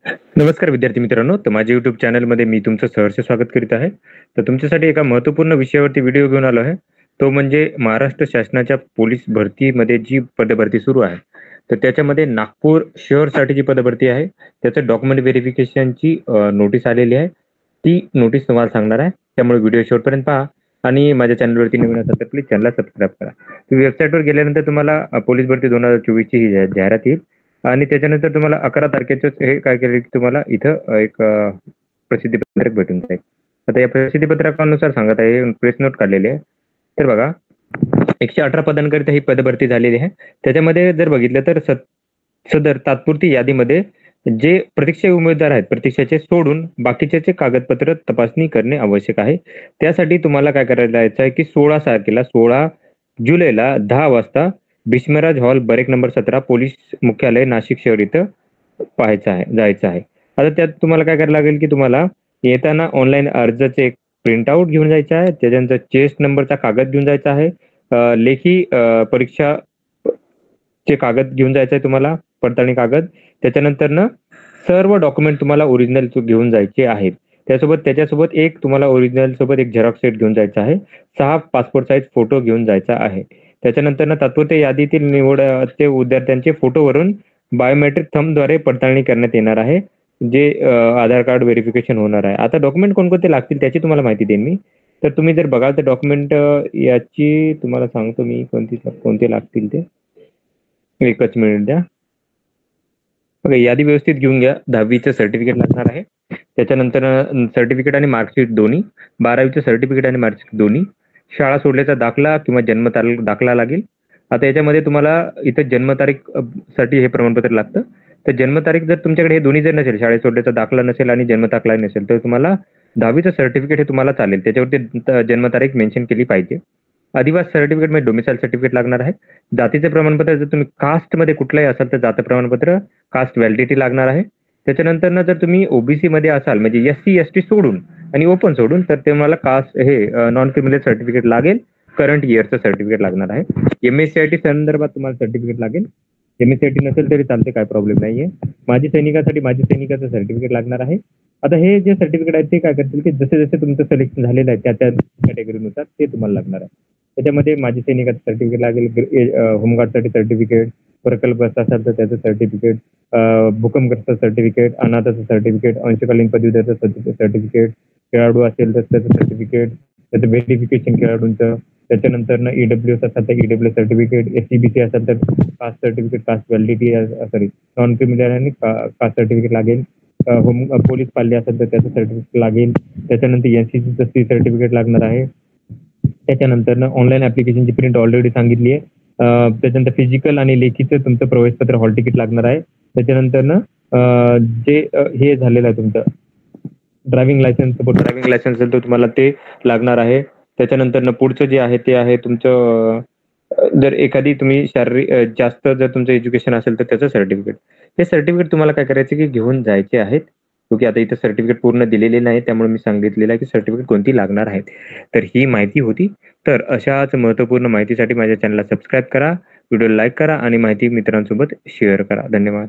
नमस्कार विद्यार्थी मित्रांनो, तर माझ्या YouTube चॅनलमध्ये मी तुमचं सहर्ष स्वागत करीत आहे. तर तुमच्यासाठी एका महत्त्वपूर्ण विषयावरती व्हिडिओ घेऊन आलो आहे. तो म्हणजे महाराष्ट्र शासनाच्या पोलीस भरतीमध्ये जी पदभरती सुरू आहे. तर त्याच्यामध्ये नागपूर शहरसाठीची पदभरती आहे. त्याचं डॉक्युमेंट व्हेरिफिकेशनची नोटीस आलेली आहे. ती नोटीस तुम्हाला सांगणार आहे. त्यामुळे व्हिडिओ शेवटपर्यंत पहा आणि माझ्या चॅनलवरती नवीन असाल तर प्लीज चॅनलला सबस्क्राईब करा. तुम्ही वेबसाईटवर गेल्यानंतर तुम्हाला पोलीस भरती 2024 ची ही जाहिरात येईल. आणि त्याच्यानंतर तुम्हाला 11 तारखेचं हे काय केलं की तुम्हाला इथं एक प्रसिद्धीपत्रक भेटून जाईल. आता या प्रसिद्धीपत्रकानुसार सांगत आहे, प्रेस नोट काढलेली आहे. तर बघा, 118 पदांकरिता ही पदभरती झालेली आहे. त्याच्यामध्ये जर बघितलं तर सदर तात्पुरती यादीमध्ये जे प्रतीक्षा उमेदवार आहेत, प्रतीक्षेचे सोडून बाकीचे कागदपत्र तपासणी करणे आवश्यक आहे. त्यासाठी तुम्हाला काय करायला आहे की 16 तारखेला 16 जुलैला 10 वाजता Bhishmraj hall break number 17 police मुख्यालय नाशिक शहर इथं जायचं आहे. आता त्यात तुम्हाला काय करायला लागेल की तुम्हाला येताना ऑनलाईन अर्जाचे एक प्रिंटआउट घेऊन जायचं आहे. त्याच्यानंतर चेस्ट नंबरचा कागद घेऊन जायचा आहे. लेखी परीक्षा चे कागद घेऊन जायचं आहे तुम्हाला, पडताळणी कागद. त्याच्यानंतर सर्व डॉक्युमेंट तुम्हाला ओरिजिनल घेऊन जायचे आहेत. त्याच्यासोबत एक तुम्हाला ओरिजिनल सोबत एक झेरॉक्स सेट घेऊन जायचा आहे. 6 पासपोर्ट साईज फोटो घेऊन जायचा आहे. त्याच्यानंतर तात्पुरत्या यादीतील निवडते विद्यार्थ्यांचे फोटोवरून बायोमेट्रिक थंबद्वारे पडताळणी करण्यात येणार आहे. जे आधार कार्ड व्हेरिफिकेशन होणार आहे. आता डॉक्युमेंट कोणकोणते लागतील त्याची तुम्हाला माहिती देईन मी. तर तुम्ही जर बघाल तर डॉक्युमेंट याची तुम्हाला सांगतो मी कोणते लागतील ते. एकच मिनिट द्या. बघा, यादी व्यवस्थित घेऊन घ्या. 10वीचं सर्टिफिकेट लागणार आहे. त्याच्यानंतर सर्टिफिकेट आणि मार्कशीट दोन्ही, 12वीचं सर्टिफिकेट आणि मार्कशीट दोन्ही, शाळा सोडल्याचा दाखला किंवा जन्मतारीख दाखला लागेल. आता याच्यामध्ये तुम्हाला इथं जन्मतारीख साठी हे प्रमाणपत्र लागतं. तर जन्मतारीख जर तुमच्याकडे हे दोन्ही जर नसेल, शाळेत सोडल्याचा दाखला नसेल आणि जन्मदाखला नसेल, तर तुम्हाला 10वीचं सर्टिफिकेट हे तुम्हाला चालेल. त्याच्यावरती जन्मतारीख मेन्शन केली पाहिजे. आदिवासी सर्टिफिकेट म्हणजे डोमिसाईल सर्टिफिकेट लागणार आहे. जातीचे प्रमाणपत्र जर तुम्ही कास्टमध्ये कुठलाही असाल तर जात प्रमाणपत्र, कास्ट व्हॅलिडिटी लागणार आहे. त्याच्यानंतर जर तुम्ही ओबीसी मध्ये असाल म्हणजे एससी एसटी सोडून आणि ओपन सोडून, तर तुम्हाला कास्ट हे नॉन क्रिमिनल सर्टिफिकेट लागेल. करंट इयरचं सर्टिफिकेट लागणार आहे. एमएससीआयटी संदर्भात तुम्हाला सर्टिफिकेट लागेल. एमएससीआयटी नसेल तरी चालते, काय प्रॉब्लेम नाहीये. माजी सैनिकाचं सर्टिफिकेट लागणार आहे. आता हे जे सर्टिफिकेट आहेत ते काय करतील की जसे जसे तुमचं सिलेक्शन झालेलं आहे त्या कॅटेगरीनुसार ते तुम्हाला लागणार आहे. त्याच्यामध्ये माजी सैनिकाचं सर्टिफिकेट लागेल, होमगार्डसाठी सर्टिफिकेट, प्रकल्पग्रस्त असाल तर त्याचं सर्टिफिकेट, भूकंपग्रस्त सर्टिफिकेट, अनाथाचं सर्टिफिकेट, अंशकालीन पदवीधरचं सर्टिफिकेट, खेळाडू असेल तर त्याचं सर्टिफिकेट, त्याचं व्हेरिफिकेशन खेळाडूंचं. त्याच्यानंतर ईडब्ल्यूएस असेल तर ईडब्ल्यू सर्टिफिकेट, एससीबीसी असेल तर caste certificate, caste validity sorry non criminal आणि कास्ट सर्टिफिकेट लागेल. पोलीस पाल्य असेल तर त्याचं सर्टिफिकेट लागेल. त्याच्यानंतर एनसीसीचं सी सर्टिफिकेट लागणार आहे. त्याच्यानंतर ऑनलाईन ऍप्लिकेशनची प्रिंट ऑलरेडी सांगितली आहे. त्याच्यानंतर फिजिकल आणि लेखीचं तुमचं प्रवेशपत्र हॉल तिकीट लागणार आहे. त्याच्यानंतर जे हे झालेलं आहे तुमचं ड्रायव्हिंग लायसन्स असेल तर तुम्हाला ते लागणार आहे. त्याच्यानंतर पुढचं जे आहे ते आहे तुमचं जर एखादी तुम्ही शारीरिक जास्त जर तुमचं एज्युकेशन असेल तर त्याचं सर्टिफिकेट. हे सर्टिफिकेट तुम्हाला काय करायचे की घेऊन जायचे आहेत. क्योंकि आता इथं सर्टिफिकेट पूर्ण दिलेले नाही, त्यामुळे मी सांगितलेलं आहे की सर्टिफिकेट कोणती लागणार आहेत. तर ही माहिती होती. तर अशाच महत्त्वपूर्ण माहितीसाठी माझ्या चॅनलला सबस्क्राईब करा, व्हिडिओ लाईक करा आणि माहिती मित्रांसोबत शेअर करा. धन्यवाद.